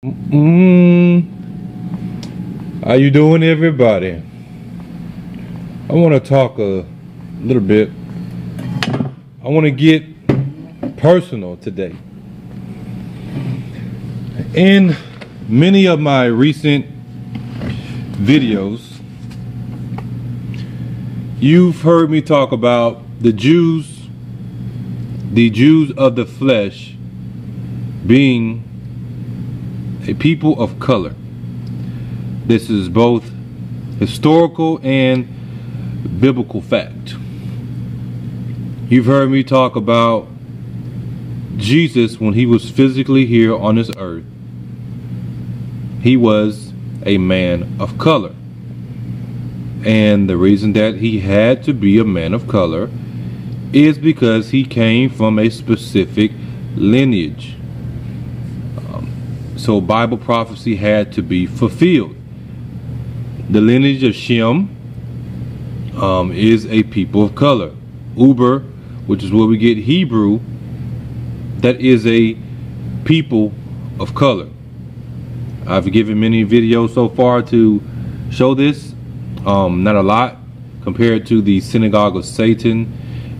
How you doing, everybody? I want to talk a little bit. I want to get personal today. In many of my recent videos, you've heard me talk about the Jews of the flesh being a people of color. This is both historical and biblical fact. You've heard me talk about Jesus when he was physically here on this earth. He was a man of color. And the reason that he had to be a man of color is because he came from a specific lineage. So Bible prophecy had to be fulfilled. The lineage of Shem is a people of color. Uber, which is where we get Hebrew, that is a people of color. I've given many videos so far to show this. Not a lot compared to the Synagogue of Satan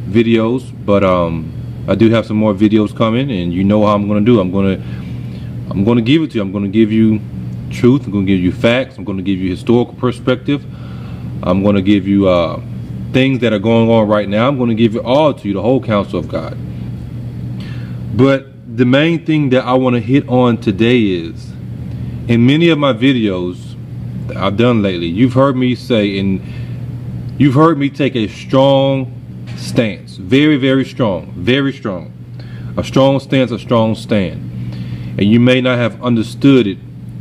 videos, but I do have some more videos coming, and you know how I'm going to do. I'm going to give it to you. I'm going to give you truth. I'm going to give you facts. I'm going to give you historical perspective. I'm going to give you things that are going on right now. I'm going to give it all to you, the whole counsel of God. But the main thing that I want to hit on today is, in many of my videos that I've done lately, you've heard me say, and you've heard me take a strong stance. Very, very strong. Very strong. A strong stance, a strong stand. And you may not have understood it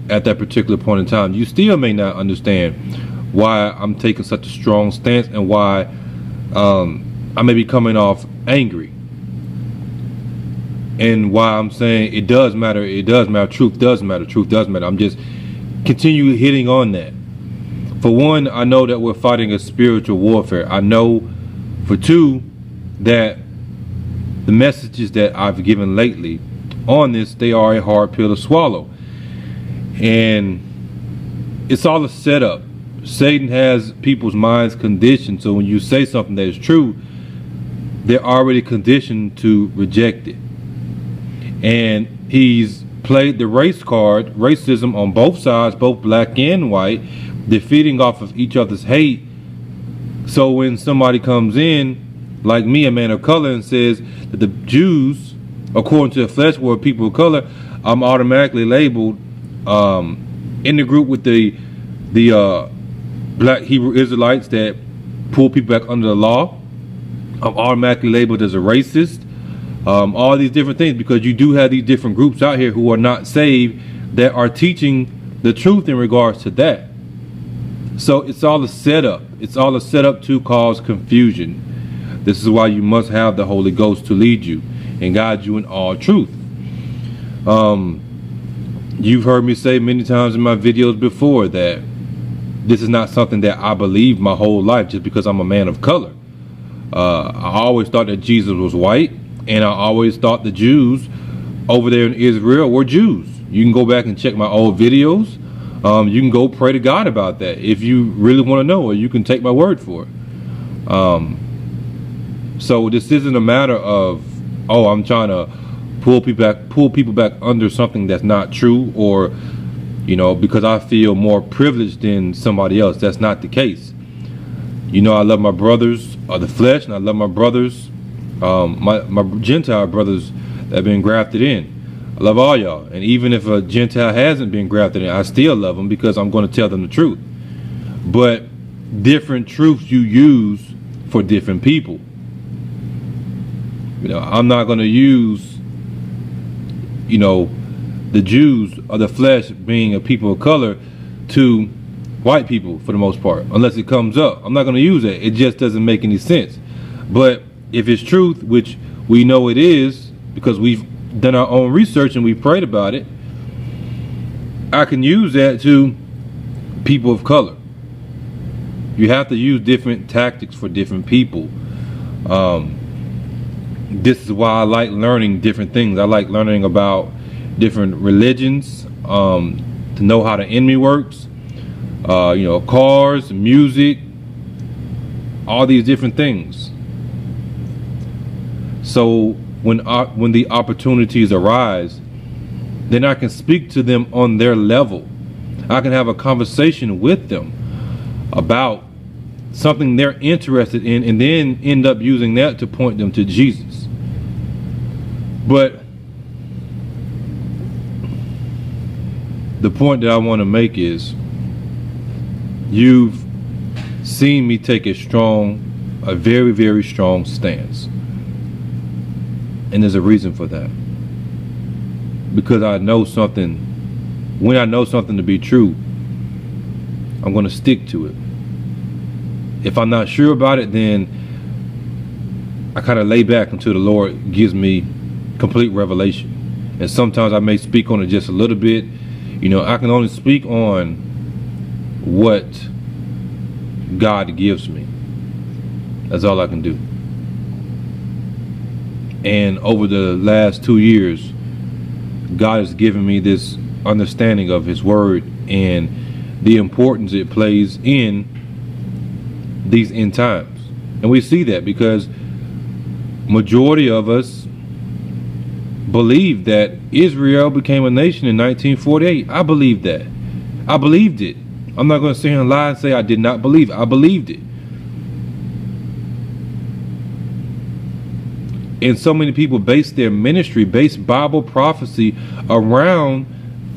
at that particular point in time. You still may not understand why I'm taking such a strong stance and why I may be coming off angry. And why I'm saying it does matter, truth does matter. I'm just continue hitting on that. For one, I know that we're fighting a spiritual warfare. I know, for two, that the messages that I've given lately on this, they are a hard pill to swallow. And it's all a setup. Satan has people's minds conditioned, so when you say something that is true, they're already conditioned to reject it. And he's played the race card, racism on both sides, both black and white, defeating off of each other's hate. So when somebody comes in, like me, a man of color, and says that the Jews, according to the flesh, were people of color, I'm automatically labeled in the group with the black Hebrew Israelites that pull people back under the law. I'm automatically labeled as a racist. All these different things, because you do have these different groups out here who are not saved that are teaching the truth in regards to that. So it's all a setup. It's all a setup to cause confusion. This is why you must have the Holy Ghost to lead you and guide you in all truth. You've heard me say many times in my videos before that this is not something that I believe my whole life just because I'm a man of color. I always thought that Jesus was white, and I always thought the Jews over there in Israel were Jews. You can go back and check my old videos. You can go pray to God about that if you really want to know, or you can take my word for it. So this isn't a matter of, oh, I'm trying to pull people back under something that's not true, or because I feel more privileged than somebody else. That's not the case. I love my brothers of the flesh, and I love my brothers, my Gentile brothers that have been grafted in. I love all y'all, and even if a Gentile hasn't been grafted in, I still love them because I'm going to tell them the truth. But different truths you use for different people. I'm not going to use, the Jews of the flesh being a people of color to white people for the most part, unless it comes up. I'm not going to use it. It just doesn't make any sense. But if it's truth, which we know it is because we've done our own research and we prayed about it, I can use that to people of color. You have to use different tactics for different people. This is why I like learning different things. I like learning about different religions. to know how the enemy works. Cars, music, all these different things. So when the opportunities arise, then I can speak to them on their level. I can have a conversation with them about something they're interested in, and then end up using that to point them to Jesus. But the point that I want to make is, you've seen me take a very, very strong stance. And there's a reason for that. Because I know something, when I know something to be true, I'm going to stick to it. If I'm not sure about it, then I kind of lay back until the Lord gives me complete revelation. And sometimes I may speak on it just a little bit. I can only speak on what God gives me. That's all I can do. And over the last 2 years, God has given me this understanding of His Word and the importance it plays in these end times. And we see that because majority of us believe that Israel became a nation in 1948. I believe that. I believed it. I'm not going to sit here and lie and say I did not believe it. I believed it. And so many people base their ministry, base Bible prophecy around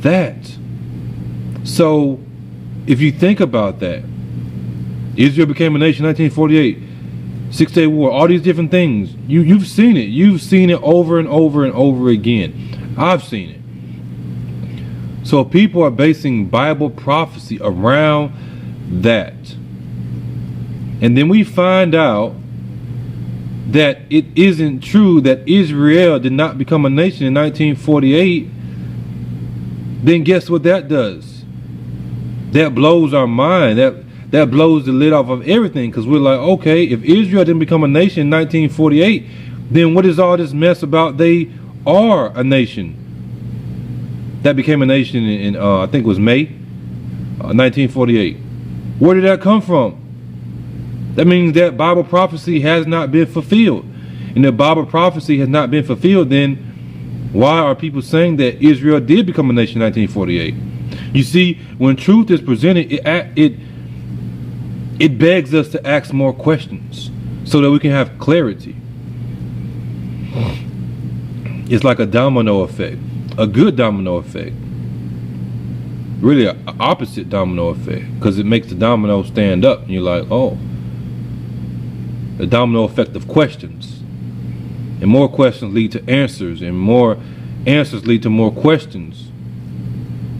that. So if you think about that, Israel became a nation in 1948, Six-Day War, all these different things. You've seen it. You've seen it over and over and over again. I've seen it. So people are basing Bible prophecy around that. And then we find out that it isn't true that Israel did not become a nation in 1948. Then guess what that does? That blows our mind. That blows the lid off of everything, because we're like, okay, if Israel didn't become a nation in 1948, then what is all this mess about they are a nation? That became a nation in I think it was May 1948. Where did that come from? That means that Bible prophecy has not been fulfilled. And if Bible prophecy has not been fulfilled, then why are people saying that Israel did become a nation in 1948? You see, when truth is presented, it begs us to ask more questions so that we can have clarity. It's like a domino effect, a good domino effect. Really an opposite domino effect, because it makes the domino stand up and you're like, oh, the domino effect of questions. And more questions lead to answers, and more answers lead to more questions,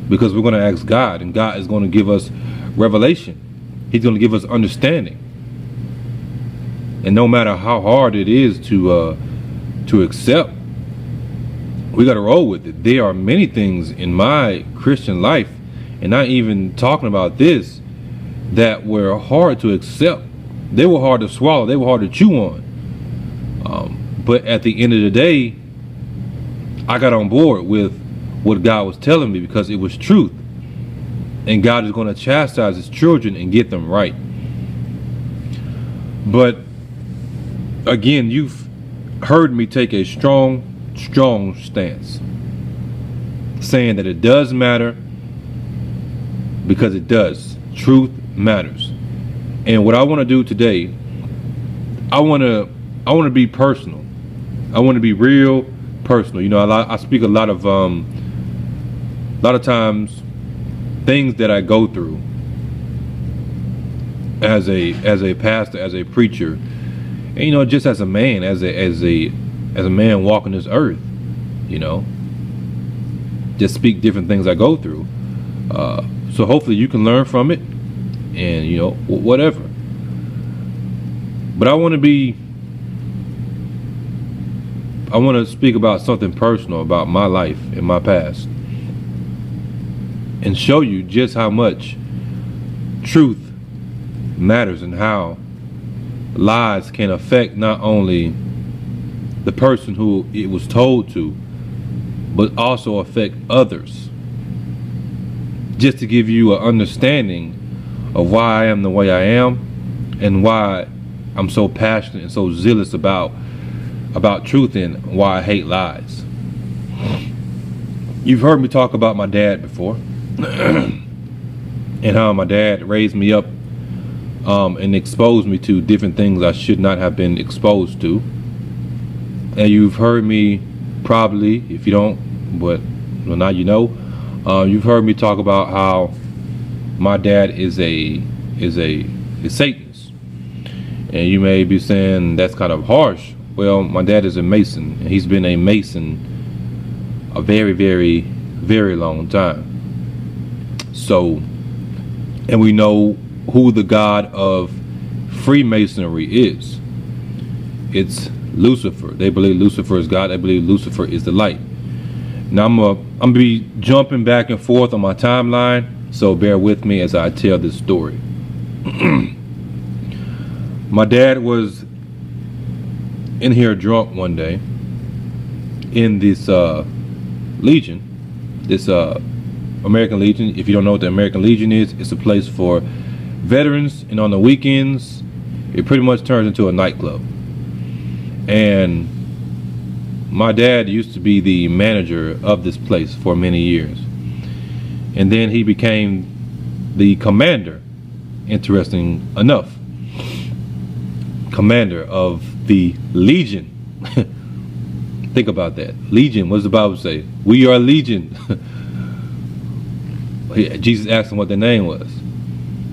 because we're going to ask God, and God is going to give us revelation. He's going to give us understanding. And no matter how hard it is to accept, we got to roll with it. There are many things in my Christian life, and not even talking about this, that were hard to accept. They were hard to swallow. They were hard to chew on. But at the end of the day, I got on board with what God was telling me, because it was truth. And God is going to chastise His children and get them right. But again, you've heard me take a strong stance, saying that it does matter, because it does. Truth matters. And what I want to do today, I want to be personal. I want to be real personal. I speak a lot of times things that I go through as a pastor, as a preacher, and just as a man, as a man walking this earth, just speak different things I go through. So hopefully you can learn from it, and whatever. But I want to speak about something personal about my life and my past, and show you just how much truth matters, and how lies can affect not only the person who it was told to, but also affect others. just to give you an understanding of why I am the way I am and why I'm so passionate and so zealous about truth and why I hate lies. You've heard me talk about my dad before and how my dad raised me up and exposed me to different things I should not have been exposed to. And you've heard me probably, if you don't, but well, now you know, you've heard me talk about how my dad is a Satanist. And you may be saying that's kind of harsh. Well, my dad is a Mason, and he's been a Mason a very, very, very long time. So, and we know who the god of Freemasonry is. It's Lucifer. They believe Lucifer is God. They believe Lucifer is the light. Now I'm gonna be jumping back and forth on my timeline, so bear with me as I tell this story. My dad was in here drunk one day in this Legion, this American Legion. If you don't know what the American Legion is, it's a place for veterans, and on the weekends it pretty much turns into a nightclub. And my dad used to be the manager of this place for many years, and then he became the commander, interesting enough, commander of the Legion. Think about that. Legion, what does the Bible say? We are Legion. Jesus asked them what their name was.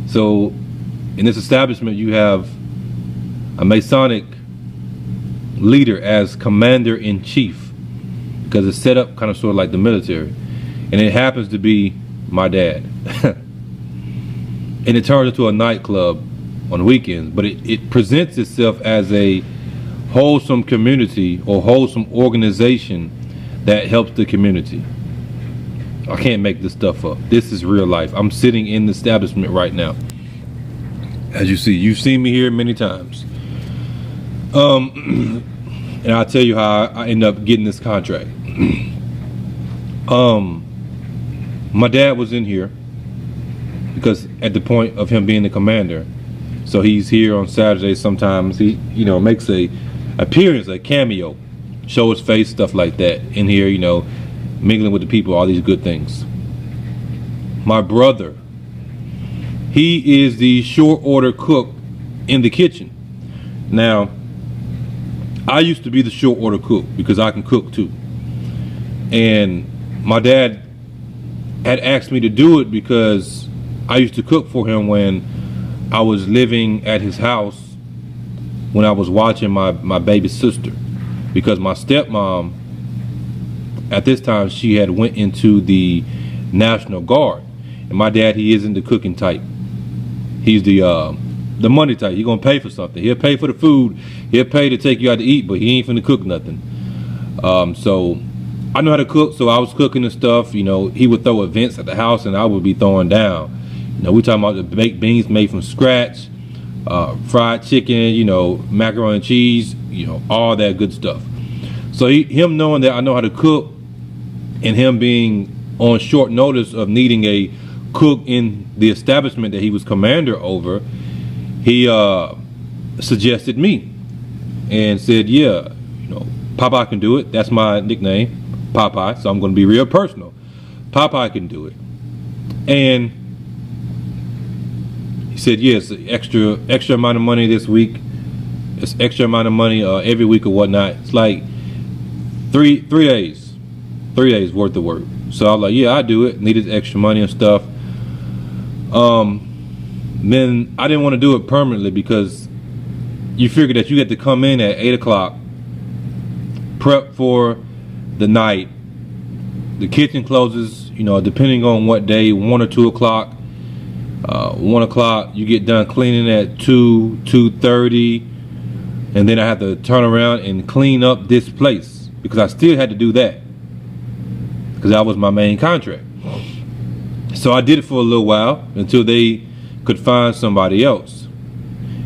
So in this establishment you have a Masonic leader as commander-in-chief, because it's set up kind of sort of like the military, and it happens to be my dad. And it turns into a nightclub on weekends, but it presents itself as a wholesome community or wholesome organization that helps the community. I can't make this stuff up. This is real life. I'm sitting in the establishment right now. As you see, you've seen me here many times. And I'll tell you how I end up getting this contract. My dad was in here because at the point of him being the commander, so he's here on Saturdays. Sometimes he, makes a appearance, a cameo, show his face, stuff like that in here, mingling with the people, all these good things. My brother, he is the short order cook in the kitchen. Now, I used to be the short order cook because I can cook too. And my dad had asked me to do it because I used to cook for him when I was living at his house when I was watching my baby sister. Because my stepmom, at this time, she had went into the National Guard. And my dad, he isn't the cooking type. He's the money type. He's gonna pay for something. He'll pay for the food. He'll pay to take you out to eat, but he ain't finna cook nothing. So I know how to cook, so I was cooking and stuff. He would throw events at the house, and I would be throwing down. We talking about the baked beans made from scratch, fried chicken, macaroni and cheese, all that good stuff. So him knowing that I know how to cook, and him being on short notice of needing a cook in the establishment that he was commander over, he suggested me and said, yeah, Popeye can do it. That's my nickname, Popeye, so I'm going to be real personal. Popeye can do it. And he said, yes, extra amount of money this week. It's extra amount of money every week or whatnot. It's like three days worth of work. So I was like, yeah, I do it. Needed extra money and stuff. Then I didn't want to do it permanently because you figure that you get to come in at 8 o'clock, prep for the night. The kitchen closes, depending on what day, 1 or 2 o'clock. 1 o'clock, you get done cleaning at 2:30, and then I have to turn around and clean up this place because I still had to do that because that was my main contract. So I did it for a little while until they could find somebody else.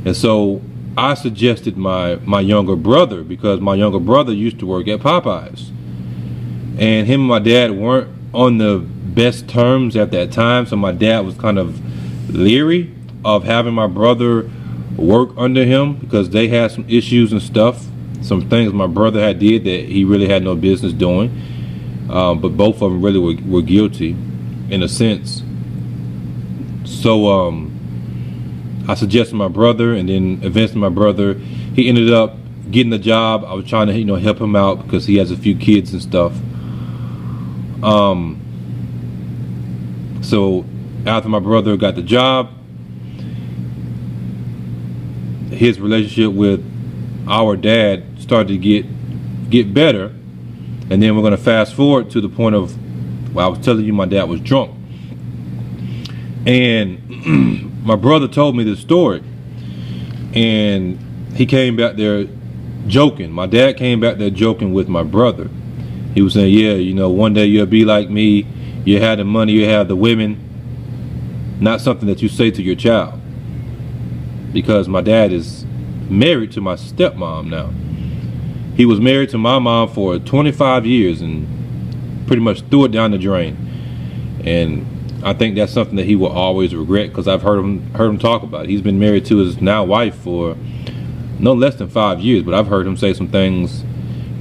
And so I suggested my younger brother, because my younger brother used to work at Popeyes, and him and my dad weren't on the best terms at that time, so my dad was kind of leery of having my brother work under him because they had some issues and stuff, some things my brother had did that he really had no business doing, but both of them really were guilty in a sense. So I suggested my brother, and then eventually my brother, he ended up getting a job. I was trying to help him out because he has a few kids and stuff. So after my brother got the job, his relationship with our dad started to get better. And then we're going to fast forward to the point of, well, I was telling you my dad was drunk. And my brother told me this story. And he came back there joking. My dad came back there joking with my brother. He was saying, yeah, one day you'll be like me. You have the money, you have the women. Not something that you say to your child. Because my dad is married to my stepmom now. He was married to my mom for 25 years and pretty much threw it down the drain. And I think that's something that he will always regret, because I've heard him talk about it. He's been married to his now wife for no less than 5 years, but I've heard him say some things,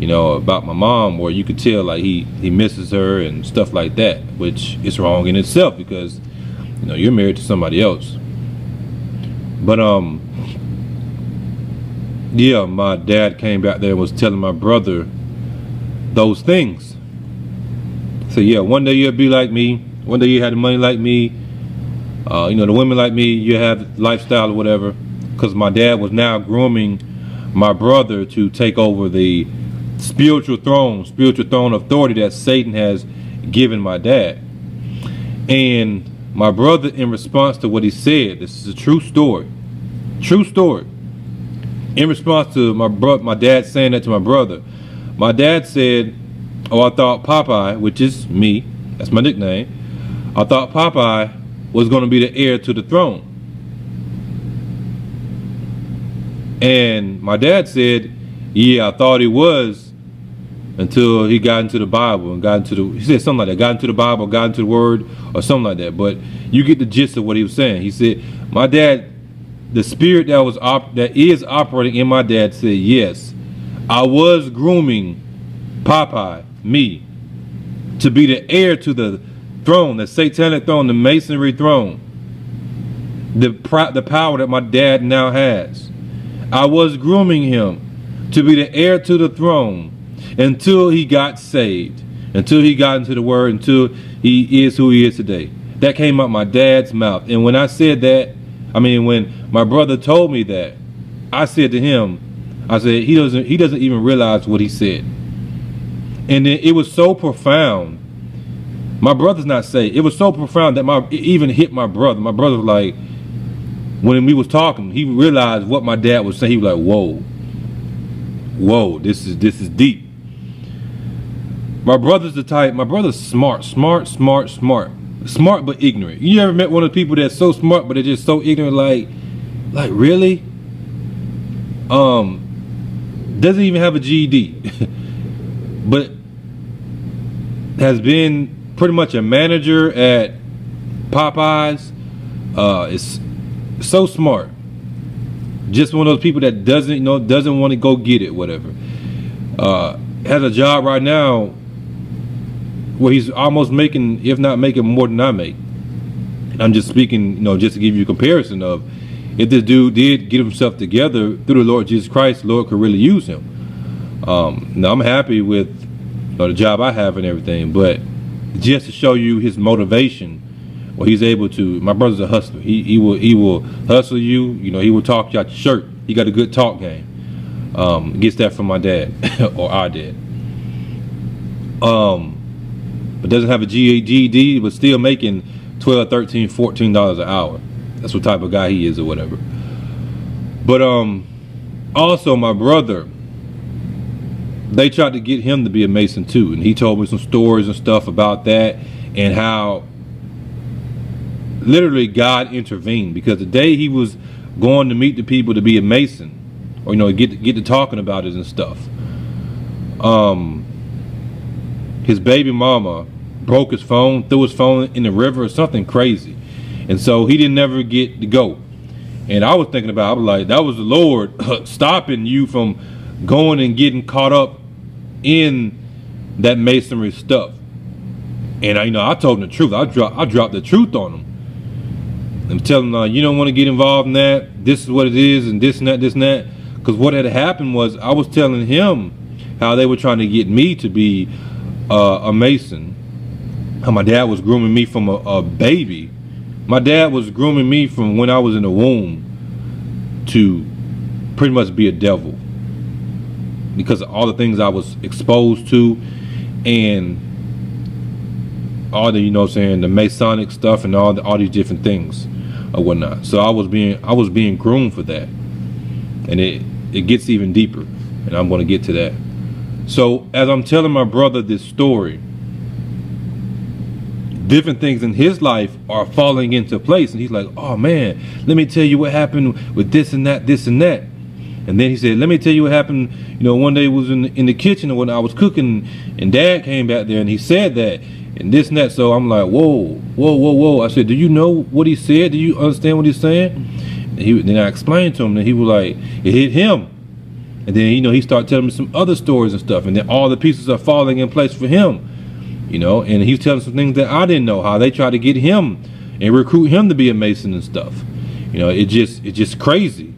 about my mom where you could tell like he misses her and stuff like that, which is wrong in itself because you're married to somebody else. But yeah, my dad came back there and was telling my brother those things. So yeah, one day you'll be like me. One day you had the money like me. The women like me. You have lifestyle or whatever. Because my dad was now grooming my brother to take over the spiritual throne authority that Satan has given my dad. And my brother, in response to what he said, this is a true story. In response to my dad saying that to my brother, my dad said, "Oh, I thought Popeye," which is me, that's my nickname, "I thought Popeye was going to be the heir to the throne." And my dad said, "Yeah, I thought he was until he got into the Bible and he said something like that, got into the Bible, got into the Word, or something like that." But you get the gist of what he was saying. He said, my dad, the spirit that is operating in my dad said, yes, I was grooming Popeye, me, to be the heir to the throne, the satanic throne, the masonry throne, the power that my dad now has. I was grooming him to be the heir to the throne until he got saved, until he got into the Word, until he is who he is today. That came out my dad's mouth. And when I said that, when my brother told me that, I said to him, I said, he doesn't even realize what he said. And then it was so profound. My brother's not saved. It was so profound that it even hit my brother. My brother was like, when we was talking, he realized what my dad was saying. He was like, whoa, this is deep. My brother's smart but ignorant. You ever met one of the people that's so smart but they're just so ignorant, like really? Doesn't even have a GED, but has been pretty much a manager at Popeyes. Is so smart. Just one of those people that doesn't want to go get it, whatever. Has a job right now where he's almost making, if not making more than I make. I'm just speaking, just to give you a comparison of if this dude did get himself together through the Lord Jesus Christ, the Lord could really use him. Now I'm happy with the job I have and everything, but just to show you his motivation, well, he's able to. My brother's a hustler. He will hustle you. He will talk you out your shirt. He got a good talk game. Gets that from my dad or our dad. But doesn't have a GED, but still making $12, $13, $14 an hour. That's what type of guy he is or whatever. But also my brother, they tried to get him to be a Mason too, and he told me some stories and stuff about that and how literally God intervened, because the day he was going to meet the people to be a Mason, or get to talking about it and stuff, his baby mama broke his phone, threw his phone in the river or something crazy. And so he didn't never get to go. And I was thinking about, I was like, that was the Lord stopping you from going and getting caught up in that masonry stuff. And I told him the truth. I dropped the truth on him. I'm telling him, you don't want to get involved in that. This is what it is, and this and that, this and that. Because what had happened was I was telling him how they were trying to get me to be a Mason. How my dad was grooming me from a baby. My dad was grooming me from when I was in the womb to pretty much be a devil, because of all the things I was exposed to and all the, the Masonic stuff and all these different things or whatnot. So I was being groomed for that, and it gets even deeper, and I'm going to get to that. So as I'm telling my brother this story, different things in his life are falling into place, and he's like, oh man, let me tell you what happened with this and that, this and that. And then he said, let me tell you what happened, one day was in the kitchen when I was cooking, and Dad came back there and he said that and this and that. So I'm like, whoa. I said, do you know what he said? Do you understand what he's saying? And then I explained to him, and he was like, it hit him. And then, he started telling me some other stories and stuff, and then all the pieces are falling in place for him. And he's telling some things that I didn't know, how they tried to get him and recruit him to be a Mason and stuff. It's just crazy.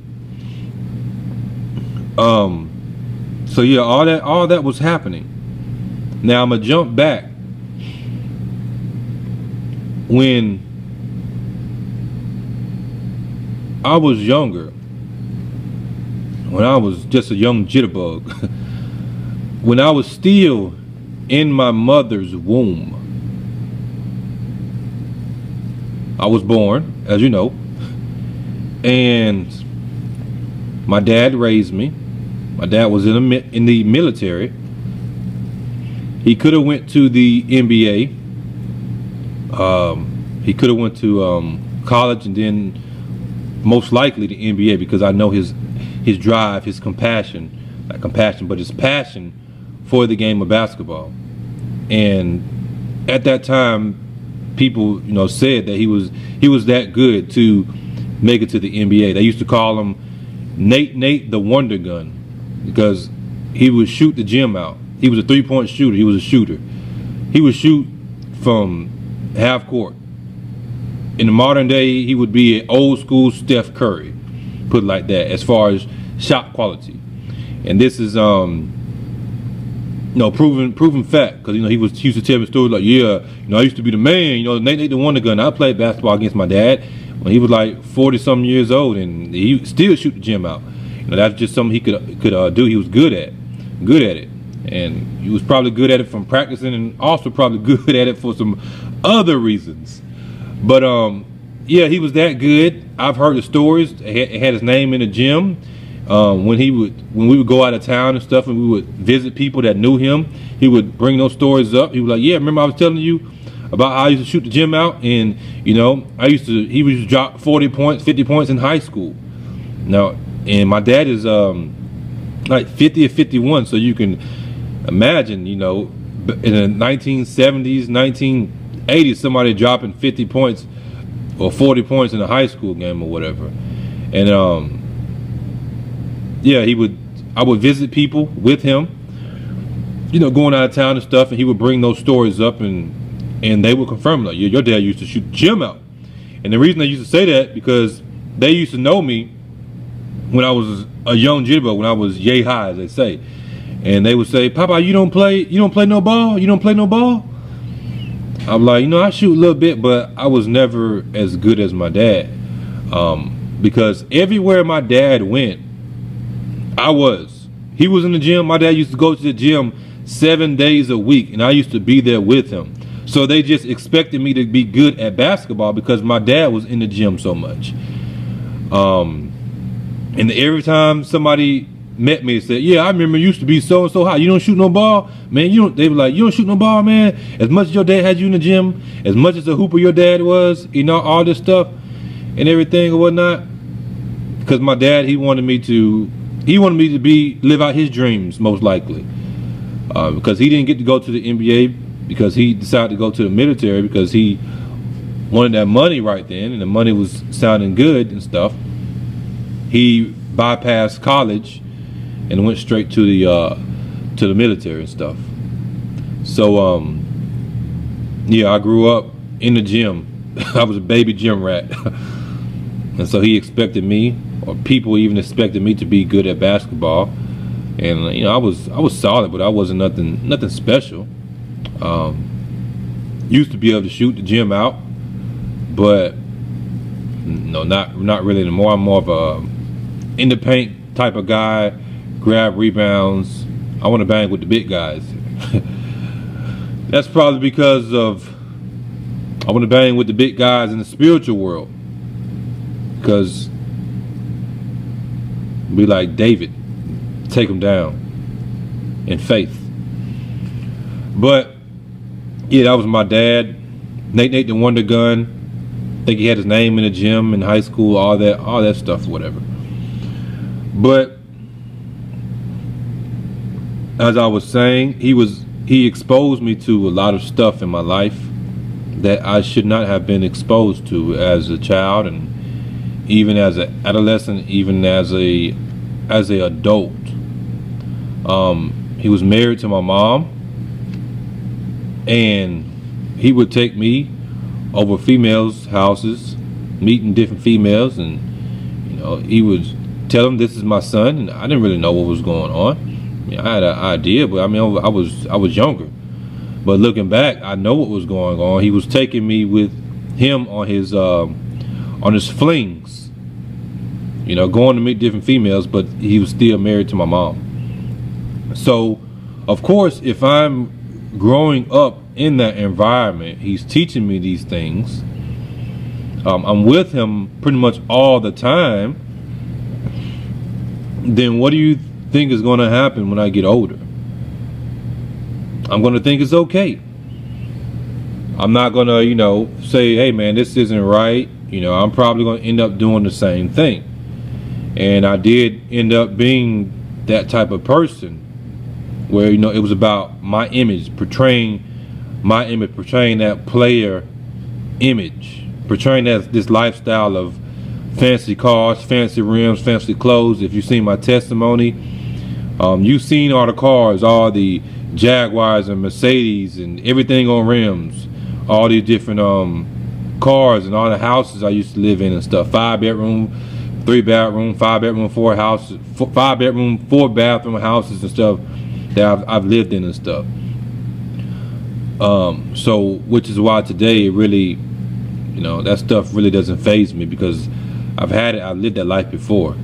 So yeah, all that was happening. Now I'm gonna jump back. When I was younger, when I was just a young jitterbug, when I was still in my mother's womb, I was born, as you know, and my dad raised me. My dad was in the military. He could have went to the NBA. He could have went to college, and then most likely the NBA, because I know his drive, his compassion, not compassion, but his passion for the game of basketball. And at that time, people, said that he was that good to make it to the NBA. They used to call him Nate the Wonder Gun, because he would shoot the gym out. He was a three-point shooter. He was a shooter. He would shoot from half court. In the modern day, he would be an old school Steph Curry, put it like that, as far as shot quality. And this is proven fact, because he used to tell me stories like, I used to be the man, Nate the Wonder Gun. I played basketball against my dad when he was like 40-something years old, and he still shoot the gym out. That's just something he could do. He was good at it, and he was probably good at it from practicing, and also probably good at it for some other reasons. But yeah, he was that good. I've heard the stories. It had his name in the gym. When we would go out of town and stuff, and we would visit people that knew him, he would bring those stories up. He was like, yeah, remember I was telling you about how I used to shoot the gym out, and he used to drop 40 points, 50 points in high school. Now, and my dad is like 50 or 51, so you can imagine, in the 1970s, 1980s, somebody dropping 50 points or 40 points in a high school game or whatever. And yeah, I would visit people with him, going out of town and stuff, and he would bring those stories up, and they would confirm, like, yeah, your dad used to shoot the gym out. And the reason they used to say that, because they used to know me when I was a young jitterbug, when I was yay high, as they say. And they would say, Papa, you don't play no ball? You don't play no ball? I'm like, I shoot a little bit, but I was never as good as my dad. Because everywhere my dad went, he was in the gym. My dad used to go to the gym 7 days a week, and I used to be there with him. So they just expected me to be good at basketball because my dad was in the gym so much. And every time somebody met me and said, yeah, I remember you used to be so and so high. You don't shoot no ball? Man, they were like, you don't shoot no ball, man? As much as your dad had you in the gym, as much as a hooper your dad was, all this stuff and everything or whatnot. Because my dad, he wanted me to live out his dreams, most likely. Because he didn't get to go to the NBA because he decided to go to the military because he wanted that money right then, and the money was sounding good and stuff. He bypassed college and went straight to the military and stuff. So yeah, I grew up in the gym. I was a baby gym rat. And so he expected me, or people even expected me, to be good at basketball. And you know, I was solid, but I wasn't nothing special. Used to be able to shoot the gym out, but no, not really anymore. I'm more of a in the paint type of guy, grab rebounds. I want to bang with the big guys. That's probably because of I want to bang with the big guys in the spiritual world, because be like David, take them down in faith. But yeah, that was my dad, Nate the Wonder Gun. I think he had his name in the gym in high school, all that stuff, whatever. But as I was saying, he exposed me to a lot of stuff in my life that I should not have been exposed to as a child, and even as an adolescent, even as a adult. He was married to my mom, and he would take me over females' houses, meeting different females, and you know, he would tell them this is my son, and I didn't really know what was going on. I mean, I had an idea, but I mean, I was younger. But looking back, I know what was going on. He was taking me with him on his flings, you know, going to meet different females, but he was still married to my mom. So, of course, if I'm growing up in that environment, he's teaching me these things. I'm with him pretty much all the time. Then what do you think is going to happen when I get older? I'm going to think it's okay. I'm not going to, you know, say, hey man, this isn't right. You know, I'm probably going to end up doing the same thing. And I did end up being that type of person where, you know, it was about my image, portraying that player image, portraying this lifestyle of fancy cars, fancy rims, fancy clothes. If you've seen my testimony, you've seen all the cars, all the Jaguars and Mercedes and everything on rims, all these different cars and all the houses I used to live in and stuff. 5-bedroom, 3-bedroom, 5-bedroom, 5-bedroom, 4-bathroom houses and stuff that I've lived in and stuff. So which is why today it really, you know, that stuff really doesn't faze me, because I've lived that life before.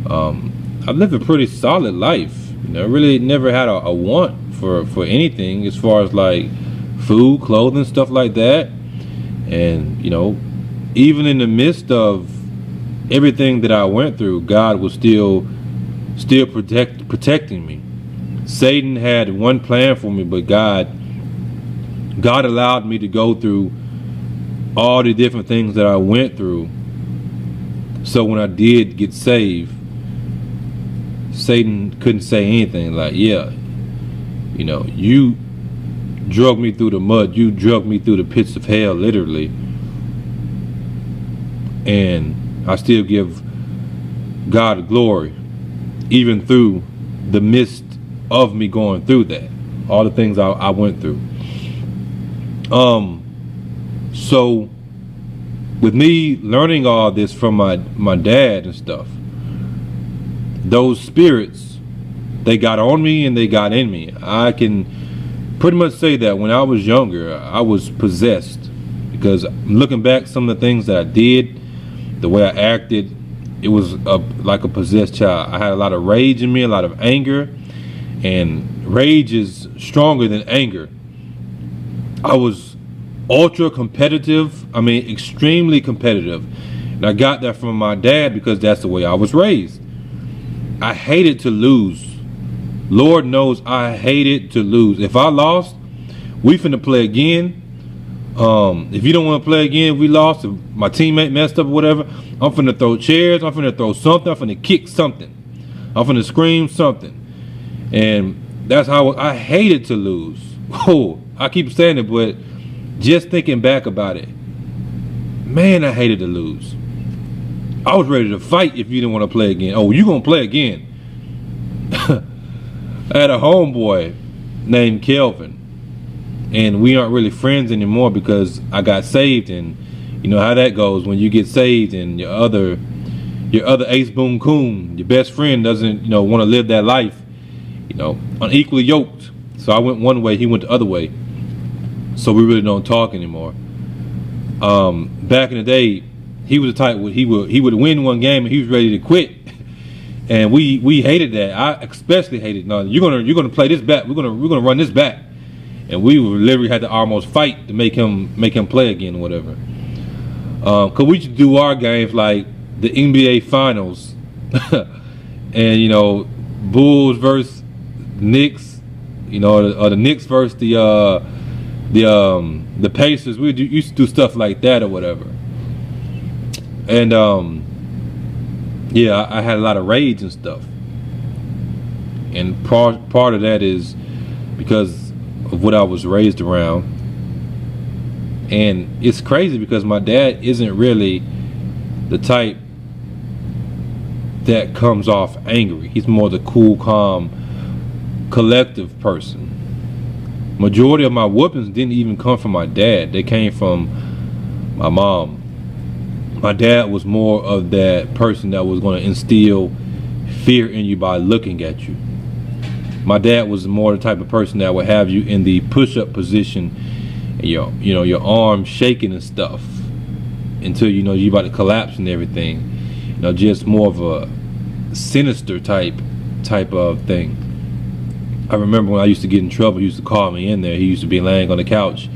I've lived a pretty solid life. You know, really never had a want for anything as far as like food, clothing, stuff like that. And you know, even in the midst of everything that I went through, God was still protecting me. Satan had one plan for me, but God allowed me to go through all the different things that I went through. So when I did get saved, Satan couldn't say anything like, yeah, you know, you drug me through the mud, you drug me through the pits of hell, literally. And I still give God glory, even through the midst of me going through that, all the things I went through. So with me learning all this from my dad and stuff, those spirits, they got on me and they got in me. I can pretty much say that when I was younger, I was possessed, because looking back, some of the things that I did, the way I acted, it was like a possessed child. I had a lot of rage in me, a lot of anger, and rage is stronger than anger. I was ultra competitive. I mean, extremely competitive. And I got that from my dad because that's the way I was raised. I hated to lose. Lord knows I hated to lose. If I lost, we finna play again. If you don't want to play again, if we lost, if my teammate messed up or whatever, I'm finna throw chairs, I'm finna throw something, I'm finna kick something, I'm finna scream something. And that's how I hated to lose. Oh, I keep saying it, but just thinking back about it, man, I hated to lose. I was ready to fight if you didn't want to play again. Oh, you gonna play again? I had a homeboy named Kelvin, and we aren't really friends anymore because I got saved, and you know how that goes when you get saved and your other ace boom coon, your best friend doesn't, want to live that life, unequally yoked. So I went one way, he went the other way. So we really don't talk anymore. Back in the day, he was the type he would win one game and he was ready to quit. And we hated that. I especially hated. No, you're gonna play this back. We're gonna run this back. And we literally had to almost fight to make him play again or whatever. Cause we used to do our games like the NBA Finals, and Bulls versus Knicks, or the Knicks versus the Pacers. We used to do stuff like that or whatever. And yeah, I had a lot of rage and stuff. And part of that is because of what I was raised around. And it's crazy because my dad isn't really the type that comes off angry. He's more the cool, calm, collective person. Majority of my whoopings didn't even come from my dad. They came from my mom. My dad was more of that person that was going to instill fear in you by looking at you. My dad was more the type of person that would have you in the push-up position, your arms shaking and stuff until you about to collapse and everything. Just more of a sinister type of thing. I remember when I used to get in trouble, he used to call me in there. He used to be laying on the couch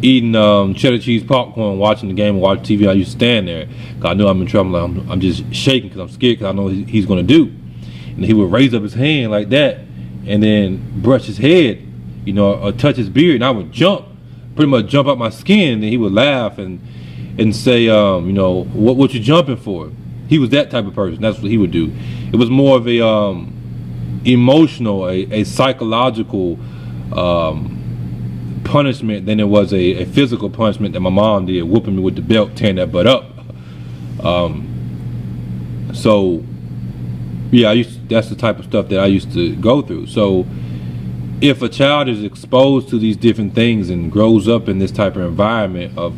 eating cheddar cheese popcorn, watching the game, watching TV. I used to stand there because I knew I'm in trouble. I'm just shaking because I'm scared because I know what he's going to do. And he would raise up his hand like that and then brush his head, or touch his beard, and I would pretty much jump out my skin. And he would laugh and say, what you jumping for? He was that type of person. That's what he would do. It was more of a emotional, a psychological punishment than it was a physical punishment that my mom did, whooping me with the belt, tearing that butt up. So yeah, that's the type of stuff that I used to go through. So if a child is exposed to these different things and grows up in this type of environment of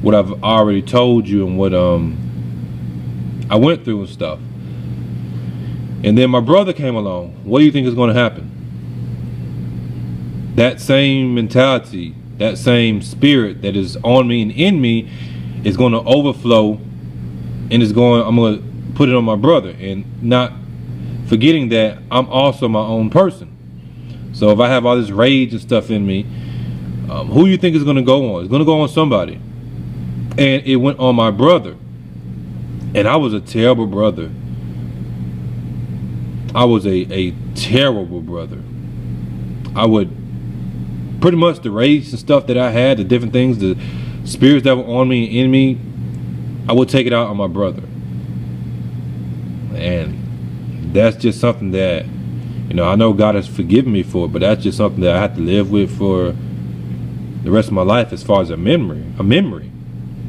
what I've already told you and what I went through and stuff, and then my brother came along, what do you think is going to happen? That same mentality, that same spirit that is on me and in me is going to overflow, and I'm going to put it on my brother, and not forgetting that I'm also my own person. So if I have all this rage and stuff in me, who do you think is going to go on? It's going to go on somebody. And it went on my brother. And I was a terrible brother. I was a terrible brother. I would pretty much, the rage and stuff that I had, the different things, the spirits that were on me and in me, I would take it out on my brother. And that's just something that, I know God has forgiven me for, but that's just something that I have to live with for the rest of my life as far as a memory.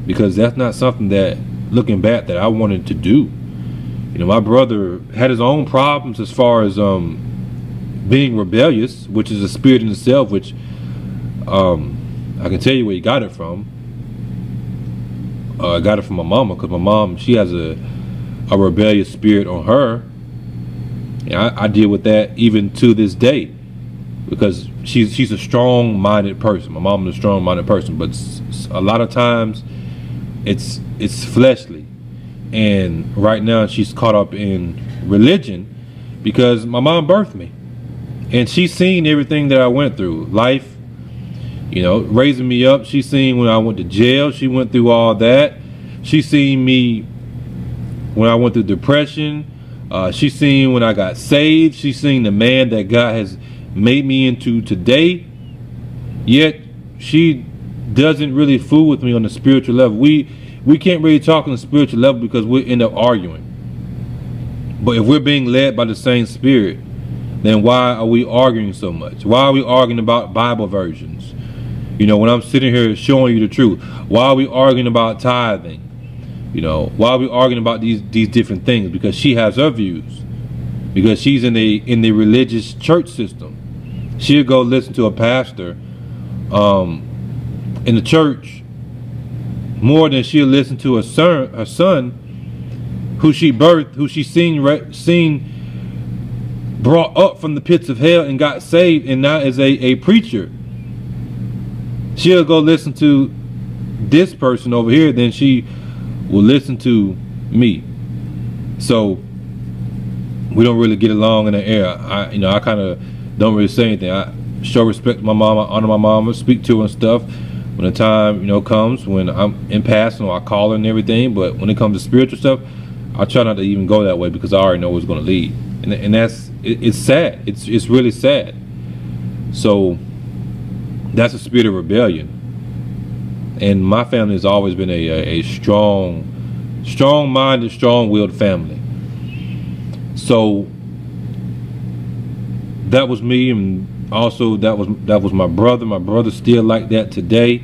Because that's not something that, looking back, that I wanted to do. My brother had his own problems as far as being rebellious, which is a spirit in itself, which I can tell you where he got it from. I got it from my mama, because my mom, she has a rebellious spirit on her. And I deal with that even to this day, because she's a strong-minded person. My mom is a strong-minded person, but a lot of times it's fleshly. And right now she's caught up in religion because my mom birthed me, and she's seen everything that I went through, life, raising me up. She's seen when I went to jail. She went through all that. She's seen me when I went through depression. She's seen when I got saved. She's seen the man that God has made me into today. Yet she doesn't really fool with me on the spiritual level. We can't really talk on the spiritual level because we end up arguing. But if we're being led by the same spirit, then why are we arguing so much? Why are we arguing about Bible versions? When I'm sitting here showing you the truth, why are we arguing about tithing? Why are we arguing about these different things? Because she has her views. Because she's in the religious church system. She'll go listen to a pastor in the church more than she'll listen to her son, who she birthed, who she seen brought up from the pits of hell and got saved, and now is a preacher. She'll go listen to this person over here than she will listen to me. So we don't really get along in the air. I kind of don't really say anything. I show respect to my mama, honor my mama, speak to her and stuff. When the time comes, when I'm in passing, I call her and everything. But when it comes to spiritual stuff, I try not to even go that way, because I already know what's going to lead. And it's sad. It's really sad. So that's a spirit of rebellion. And my family has always been a strong-minded, strong-willed family. So that was me, and also that was my brother. My brother's still like that today.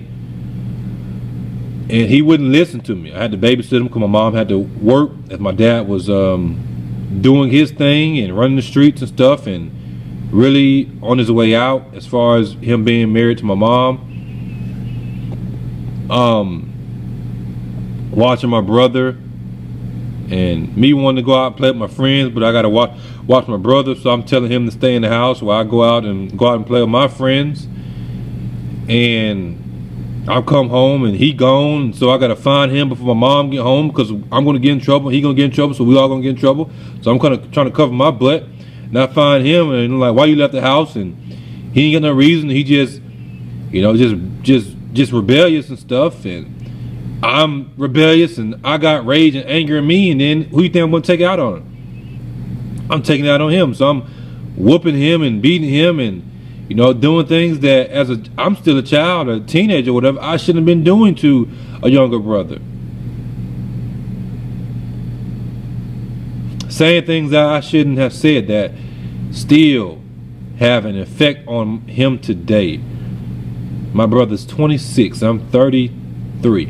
And he wouldn't listen to me. I had to babysit him because my mom had to work, as my dad was doing his thing and running the streets and stuff, and really on his way out as far as him being married to my mom. Watching my brother and me wanting to go out and play with my friends, but I gotta watch my brother, so I'm telling him to stay in the house while I go out and play with my friends. And I'll come home and he gone, so I gotta find him before my mom get home, because I'm gonna get in trouble, he gonna get in trouble, so we all gonna get in trouble. So I'm kind of trying to cover my butt. And I find him, and I'm like, why you left the house? And he ain't got no reason. He just rebellious and stuff. And I'm rebellious, and I got rage and anger in me. And then who you think I'm gonna take it out on? I'm taking it out on him. So I'm whooping him and beating him, and doing things that I'm still a child, a teenager, whatever, I shouldn't have been doing to a younger brother. Saying things that I shouldn't have said that still have an effect on him today. My brother's 26, I'm 33.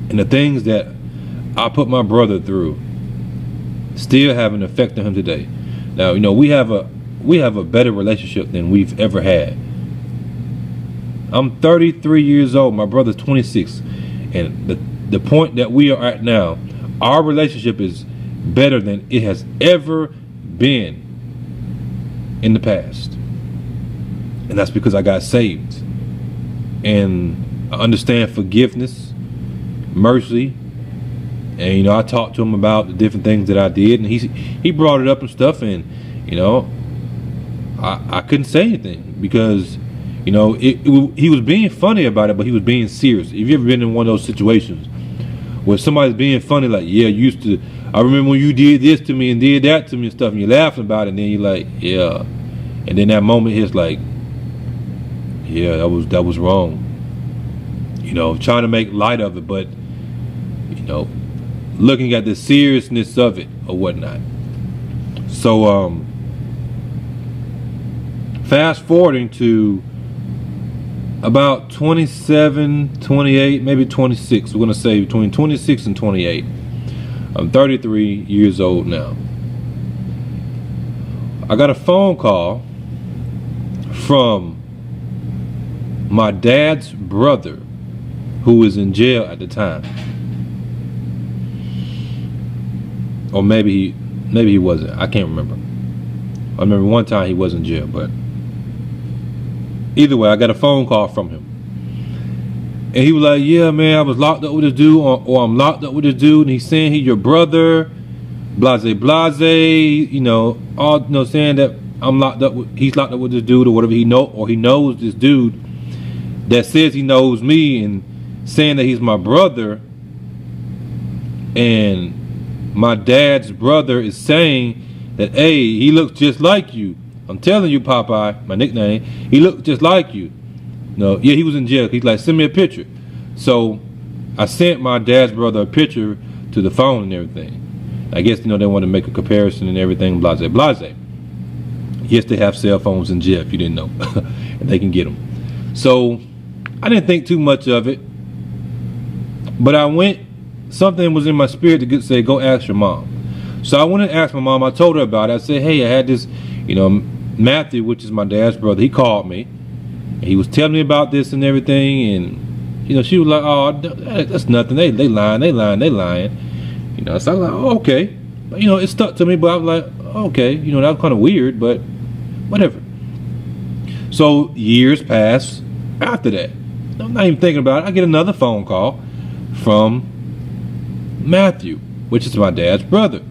And the things that I put my brother through still have an effect on him today. Now, we have a better relationship than we've ever had. I'm 33 years old. My brother's 26. And the point that we are at now, our relationship is better than it has ever been in the past. And that's because I got saved. And I understand forgiveness, mercy. And, I talked to him about the different things that I did. And he brought it up and stuff. And, I couldn't say anything, because he was being funny about it, but he was being serious. If you ever been in one of those situations where somebody's being funny, like, yeah, I remember when you did this to me and did that to me and stuff, and you're laughing about it, and then you're like, yeah, and then that moment hits like, yeah, that was wrong. Trying to make light of it, but looking at the seriousness of it or whatnot. So fast forwarding to about 27, 28, maybe 26. We're going to say between 26 and 28. I'm 33 years old now. I got a phone call from my dad's brother, who was in jail at the time. Or maybe he wasn't. I can't remember. I remember one time he was in jail, but either way, I got a phone call from him. And he was like, yeah, man, I was locked up with this dude, or I'm locked up with this dude, and he's saying he's your brother, blase, saying that he's locked up with this dude or whatever, he knows this dude that says he knows me, and saying that he's my brother. And my dad's brother is saying that, hey, he looks just like you. I'm telling you, Popeye, my nickname, he looked just like you. Yeah, he was in jail. He's like, send me a picture. So I sent my dad's brother a picture to the phone and everything. I guess, they want to make a comparison and everything, blase. Yes, they have cell phones in jail, if you didn't know. And they can get them. So I didn't think too much of it, but something was in my spirit to say, go ask your mom. So I went and asked my mom. I told her about it. I said, hey, I had this, Matthew, which is my dad's brother, he called me. He was telling me about this and everything, and she was like, oh, that's nothing. They lying. So I was like, oh, okay. But, it stuck to me, but I was like, okay, that was kind of weird, but whatever. So years pass after that. I'm not even thinking about it. I get another phone call from Matthew, which is my dad's brother.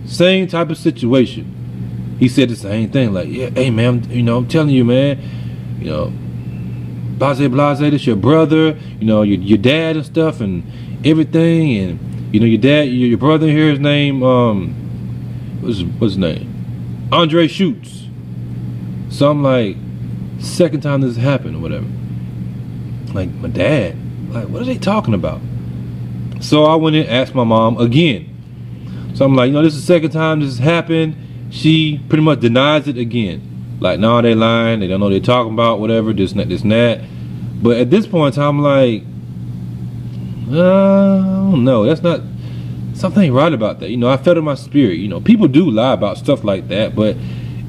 Same type of situation. He said the same thing, like, yeah, hey man, I'm telling you, man, blase, this your brother, your dad and stuff and everything, and your dad, your brother here, his name, what's his name? Andre Schutz. So I'm like, second time this happened or whatever. Like, my dad, like, what are they talking about? So I went and asked my mom again. So I'm like, this is the second time this has happened. She pretty much denies it again. Like, no, they lying. They don't know what they're talking about, whatever, this and that. But at this point in time, I'm like, I don't know. That's not, something ain't right about that. I felt in my spirit, people do lie about stuff like that. But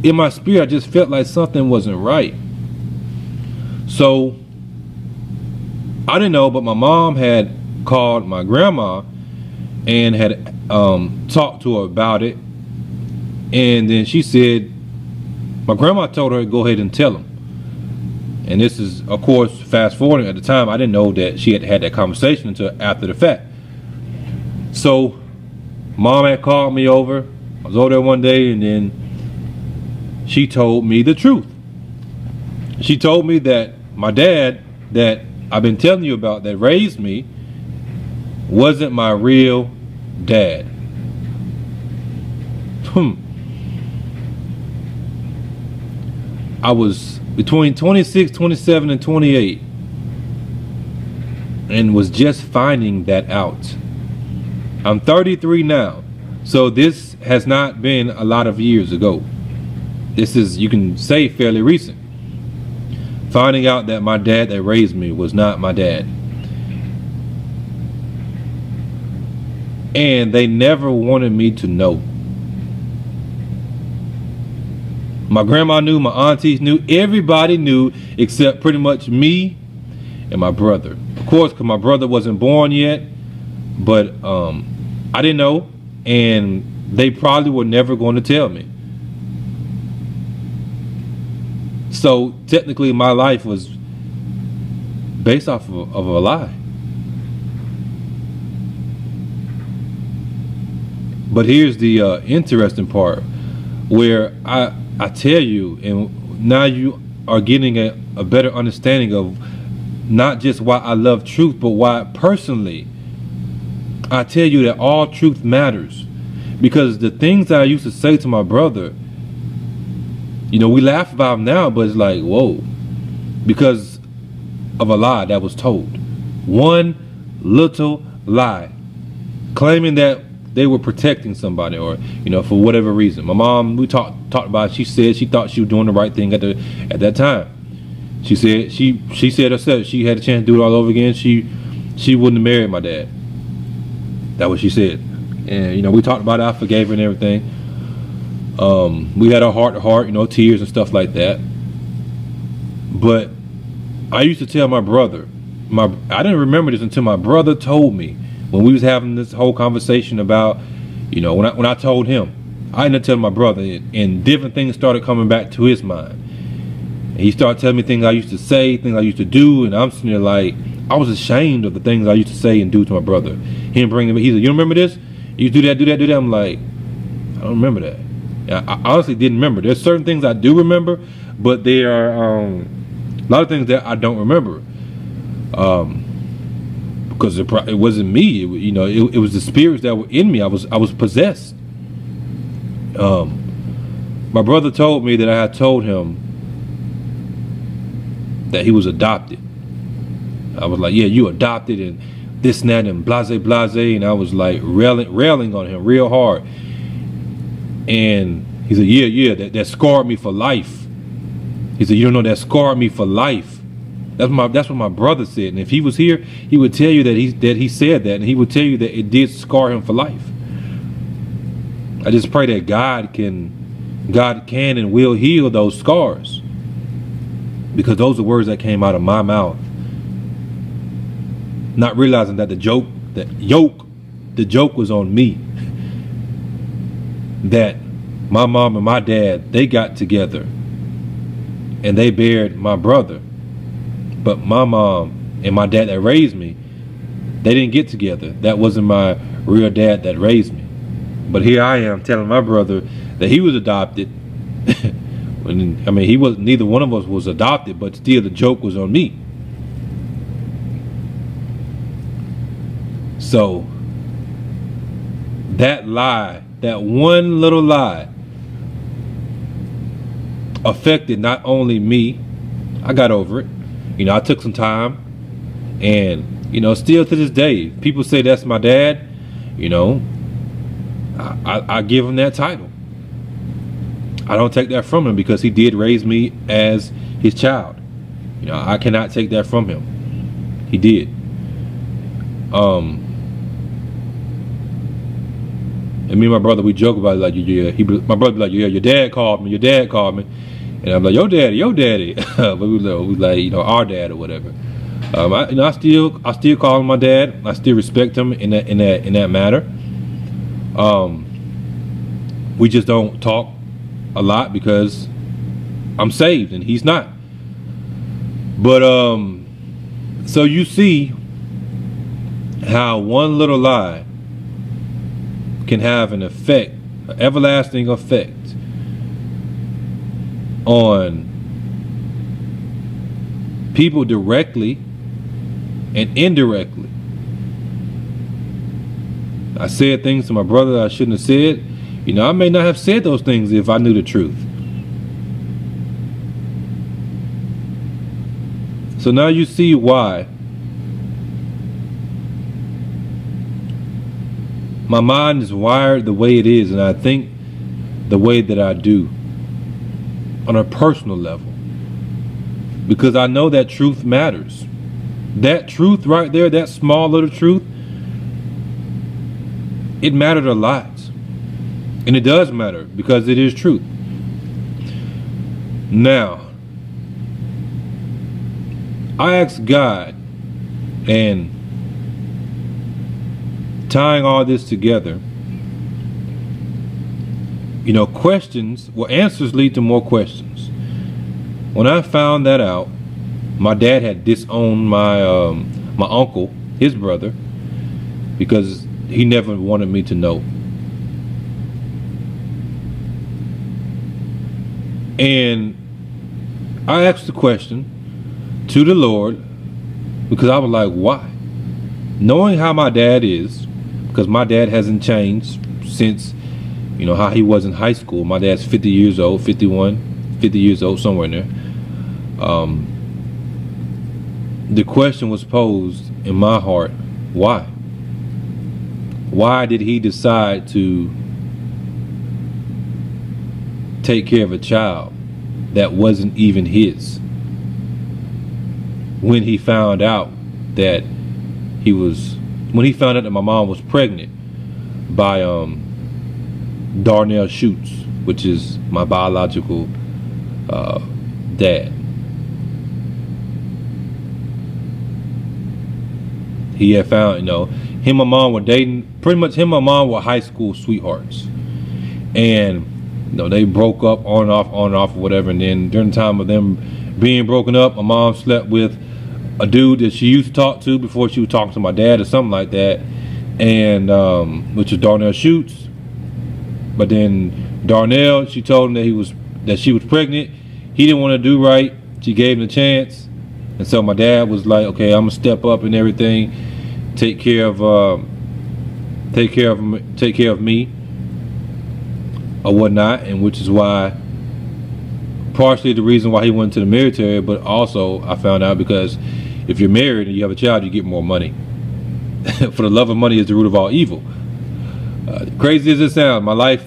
in my spirit, I just felt like something wasn't right. So I didn't know, but my mom had called my grandma and had talked to her about it, and then she said my grandma told her to go ahead and tell him. And this is, of course, fast forwarding. At the time, I didn't know that she had that conversation until after the fact. So mom had called me over. I was over there one day, and then she told me the truth. She told me that my dad that I've been telling you about, that raised me, wasn't my real dad. I was between 26, 27, and 28, and was just finding that out. I'm 33 now, so this has not been a lot of years ago. This is, you can say, fairly recent. Finding out that my dad that raised me was not my dad. And they never wanted me to know. My grandma knew, my aunties knew, everybody knew except pretty much me and my brother. Of course, because my brother wasn't born yet, but I didn't know, and they probably were never going to tell me. So technically my life was based off of a lie. But here's the interesting part, where I tell you, and now you are getting a better understanding of not just why I love truth, but why personally I tell you that all truth matters. Because the things that I used to say to my brother, we laugh about them now, but it's like, whoa, because of a lie that was told. One little lie, claiming that they were protecting somebody, or for whatever reason. My mom, we talked about it. She said she thought she was doing the right thing at that time. She said she said herself, she had a chance to do it all over again, she wouldn't have married my dad. That's what she said. And we talked about it. I forgave her and everything. We had a heart to heart, tears and stuff like that. But I used to tell my brother, I didn't remember this until my brother told me, when we was having this whole conversation about, when I told him, I ended up telling my brother, and different things started coming back to his mind. And he started telling me things I used to say, things I used to do, and I'm sitting there like, I was ashamed of the things I used to say and do to my brother. Him bringing me, he said, you remember this? You do that. I'm like, I don't remember that. I honestly didn't remember. There's certain things I do remember, but there are a lot of things that I don't remember. Because it wasn't me. It was the spirits that were in me. I was possessed. My brother told me that I had told him that he was adopted. I was like, yeah, you adopted, and this and that, and blase, and I was like railing on him real hard. And he said, yeah, that scarred me for life. He said, you don't know, that scarred me for life. That's what my brother said. And if he was here, he would tell you that he said that, and he would tell you that it did scar him for life. I just pray that God can and will heal those scars, because those are words that came out of my mouth, not realizing that the joke was on me. That my mom and my dad, they got together and they buried my brother, but my mom and my dad that raised me, they didn't get together. That wasn't my real dad that raised me. But here I am telling my brother that he was adopted. I mean, he was, neither one of us was adopted, but still the joke was on me. So that lie, that one little lie, affected not only me. I got over it. You know, I took some time, and you know, still to this day, people say that's my dad. You know, I give him that title. I don't take that from him, because he did raise me as his child. You know, I cannot take that from him. He did. And me and my brother, we joke about it, like, my brother be like, yeah, your dad called me, and I'm like, your daddy, but we like, you know, our dad or whatever. I still call him my dad. I still respect him in that matter. We just don't talk a lot because I'm saved and he's not. But so you see how one little lie can have an effect, an everlasting effect on people directly and indirectly. I said things to my brother I shouldn't have said. You know, I may not have said those things if I knew the truth. So now you see why my mind is wired the way it is, and I think the way that I do on a personal level, because I know that truth matters. That truth right there, that small little truth, it mattered a lot. And it does matter because it is truth. Now, I asked God, and tying all this together, you know, answers lead to more questions. When I found that out, my dad had disowned my uncle, his brother, because he never wanted me to know. And I asked the question to the Lord, because I was like, why? Knowing how my dad is, because my dad hasn't changed since, you know, how he was in high school. My dad's 50 years old, 51, 50 years old, somewhere in there. The question was posed in my heart, why? Why did he decide to take care of a child that wasn't even his, when he found out that my mom was pregnant by Darnell Schutz, which is my biological dad. He had found, you know, him and mom were dating, pretty much him and mom were high school sweethearts, and you know, they broke up on and off, or whatever. And then during the time of them being broken up, my mom slept with a dude that she used to talk to before she was talking to my dad or something like that, and which was Darnell Schutz. But then Darnell, she told him that she was pregnant. He didn't want to do right. She gave him a chance, and so my dad was like, okay, I'm gonna step up and everything, take care of me or whatnot. And which is why, partially the reason why he went to the military, but also I found out because if you're married and you have a child, you get more money. For the love of money is the root of all evil. Crazy as it sounds, my life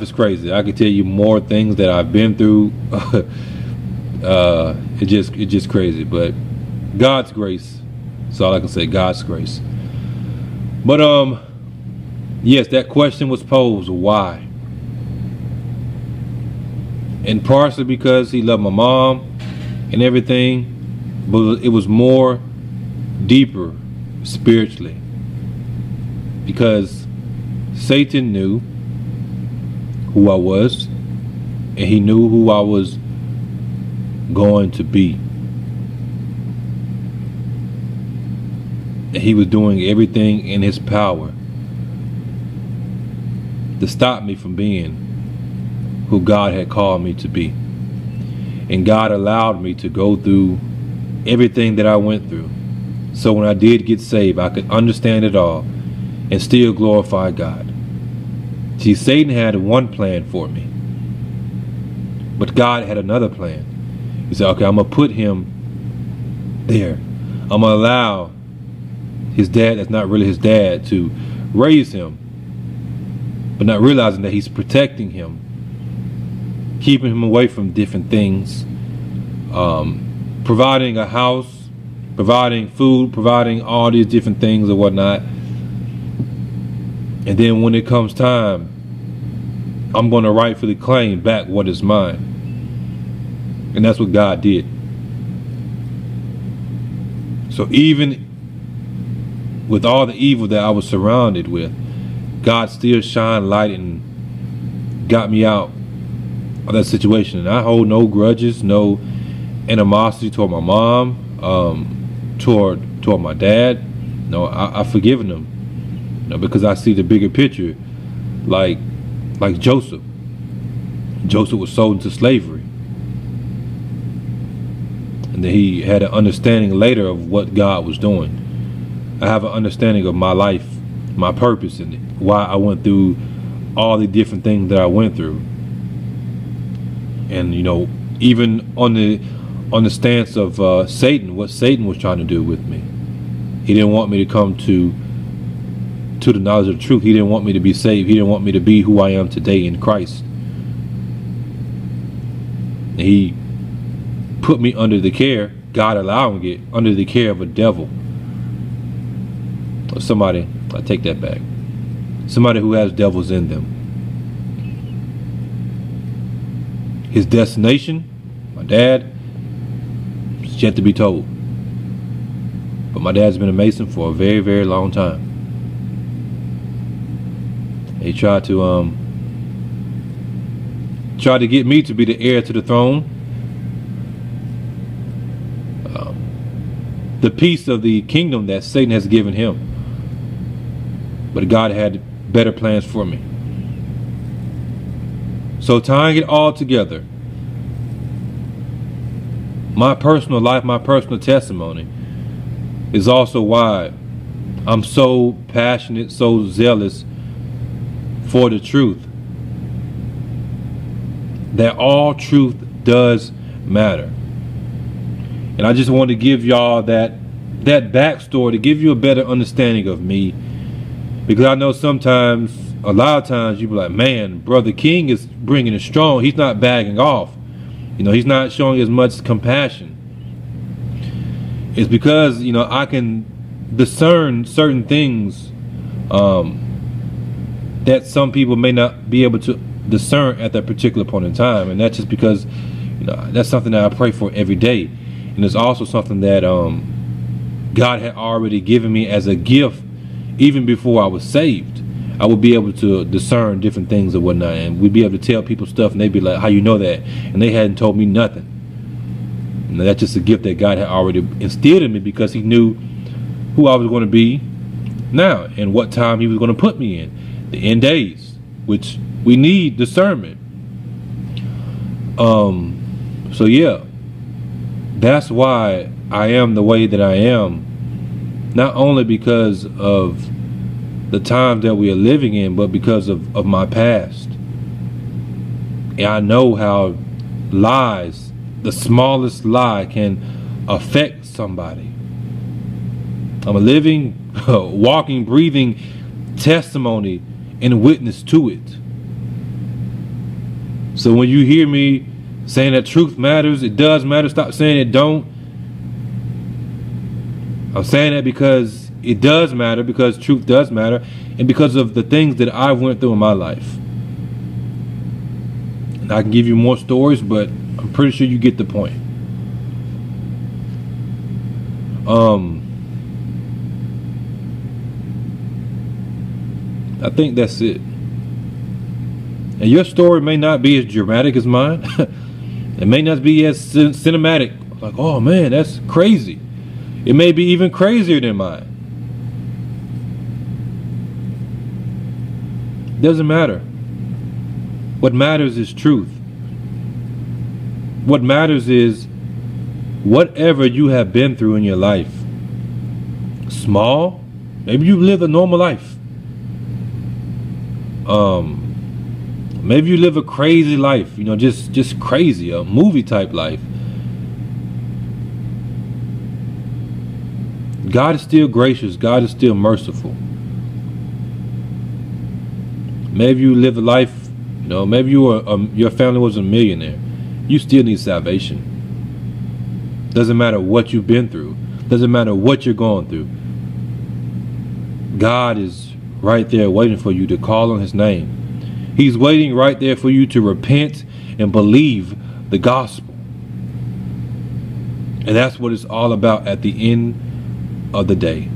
is crazy. I can tell you more things that I've been through It's just crazy. But God's grace. That's all I can say. God's grace. But yes, that question was posed. Why? And partially because he loved my mom and everything, but it was more deeper spiritually, because Satan knew who I was, and he knew who I was going to be. And he was doing everything in his power to stop me from being who God had called me to be. And God allowed me to go through everything that I went through, so when I did get saved, I could understand it all and still glorify God. See, Satan had one plan for me, but God had another plan. He said, okay, I'm going to put him there. I'm going to allow his dad, that's not really his dad, to raise him, but not realizing that he's protecting him, keeping him away from different things, providing a house, providing food, providing all these different things or whatnot. And then when it comes time, I'm going to rightfully claim back what is mine. And that's what God did. So even with all the evil that I was surrounded with, God still shined light and got me out of that situation. And I hold no grudges, no animosity toward my mom, toward my dad. No, I've forgiven them. Because I see the bigger picture. Like Joseph. Joseph was sold into slavery. And then he had an understanding later of what God was doing. I have an understanding of my life, my purpose, and why I went through all the different things that I went through. And even on the stance of Satan, what Satan was trying to do with me. He didn't want me to come to the knowledge of the truth. He didn't want me to be saved. He didn't want me to be who I am today in Christ. He put me under the care, God allowing it, under the care of a devil. Or somebody, I take that back. Somebody who has devils in them. His destination, my dad, is yet to be told. But my dad's been a Mason for a very, very long time. He tried to get me to be the heir to the throne. The piece of the kingdom that Satan has given him. But God had better plans for me. So tying it all together, my personal life, my personal testimony is also why I'm so passionate, so zealous for the truth. That all truth does matter. And I just want to give y'all that backstory to give you a better understanding of me. Because I know sometimes, a lot of times, you be like, man, Brother King is bringing it strong. He's not bagging off. He's not showing as much compassion. It's because, I can discern certain things that some people may not be able to discern at that particular point in time. And that's just because, that's something that I pray for every day. And it's also something that God had already given me as a gift even before I was saved. I would be able to discern different things or whatnot, and we'd be able to tell people stuff, and they'd be like, how you know that? And they hadn't told me nothing. And that's just a gift that God had already instilled in me, because he knew who I was going to be now and what time he was going to put me in. The end days, which we need discernment. So yeah, that's why I am the way that I am. Not only because of the times that we are living in, but because of my past. And I know how lies, the smallest lie, can affect somebody. I'm a living, walking, breathing testimony and witness to it. So when you hear me saying that truth matters. It does matter. Stop saying it don't. I'm saying that because it does matter, because truth does matter, and because of the things that I went through in my life. And I can give you more stories, but I'm pretty sure you get the point. I think that's it. And your story may not be as dramatic as mine. It may not be as cinematic. Like, oh man, that's crazy. It may be even crazier than mine. Doesn't matter. What matters is truth. What matters is whatever you have been through in your life. Small, maybe you live a normal life. Maybe you live a crazy life, just crazy, a movie type life. God is still gracious. God is still merciful. Maybe you live a life, maybe your family was a millionaire. You still need salvation. Doesn't matter what you've been through. Doesn't matter what you're going through. God is right there waiting for you to call on his name. He's waiting right there for you to repent and believe the gospel. And that's what it's all about at the end of the day.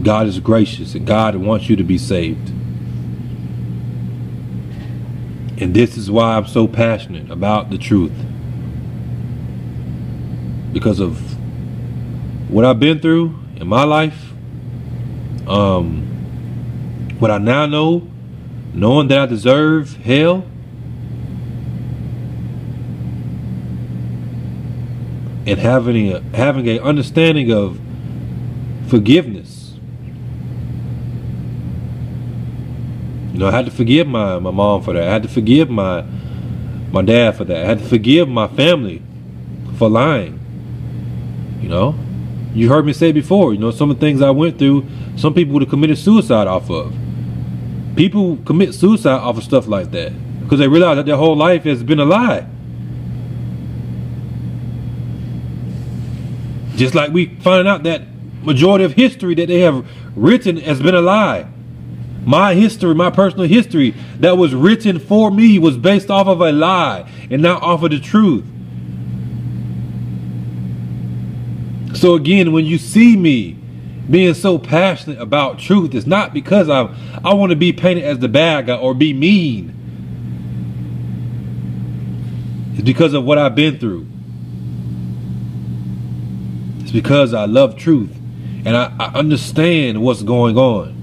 God is gracious and God wants you to be saved. And this is why I'm so passionate about the truth. Because of what I've been through in my life. What I now know, knowing that I deserve hell, and having a understanding of forgiveness. I had to forgive my mom for that. I had to forgive my dad for that. I had to forgive my family for lying. You heard me say before, some of the things I went through, some people would have committed suicide off of. People commit suicide off of stuff like that because they realize that their whole life has been a lie. Just like we find out that majority of history that they have written has been a lie. My history, my personal history that was written for me was based off of a lie and not off of the truth. So again, when you see me being so passionate about truth, it's not because I want to be painted as the bad guy or be mean. It's because of what I've been through. It's because I love truth and I understand what's going on.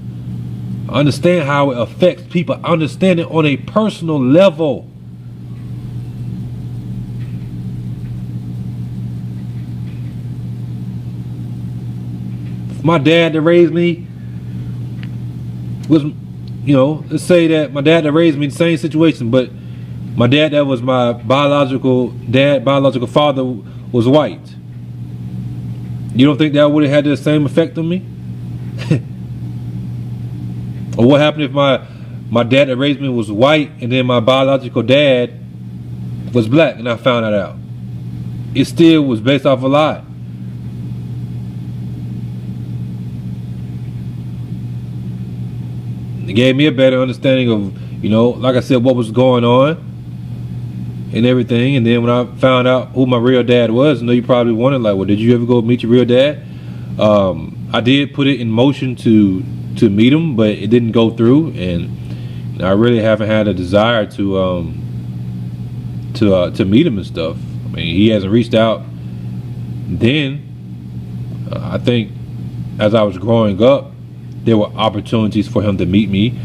I understand how it affects people. I understand it on a personal level. My dad that raised me was, let's say that my dad that raised me in the same situation, but my dad that was my biological father was white. You don't think that would have had the same effect on me? Or what happened if my dad that raised me was white and then my biological dad was black and I found that out? It still was based off a lie. It gave me a better understanding of, like I said, what was going on and everything. And then when I found out who my real dad was, I know you probably wondered, like, well, did you ever go meet your real dad? I did put it in motion to meet him, but it didn't go through, and I really haven't had a desire to meet him and stuff. I mean, he hasn't reached out. Then I think as I was growing up, there were opportunities for him to meet me,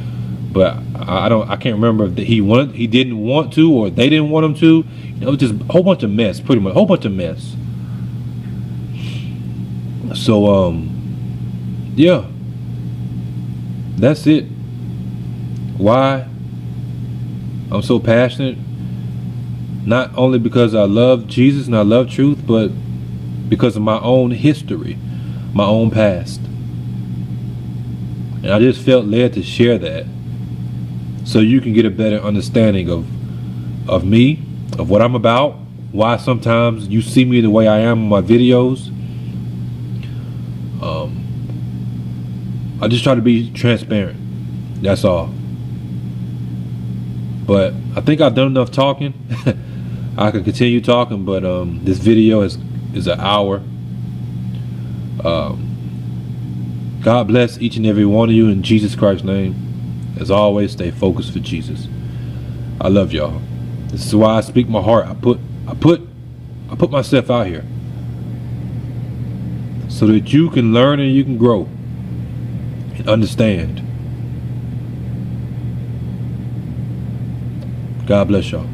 but I can't remember if he didn't want to, or they didn't want him to. It was just a whole bunch of mess, pretty much, a whole bunch of mess. So yeah, that's it. Why I'm so passionate, not only because I love Jesus and I love truth, but because of my own history, my own past. And I just felt led to share that so you can get a better understanding of of me, of what I'm about, why sometimes you see me the way I am in my videos. I just try to be transparent. That's all. But I think I've done enough talking. I can continue talking, but this video is an hour. God bless each and every one of you in Jesus Christ's name. As always, stay focused for Jesus. I love y'all. This is why I speak my heart. I put myself out here so that you can learn and you can grow and understand. God bless y'all.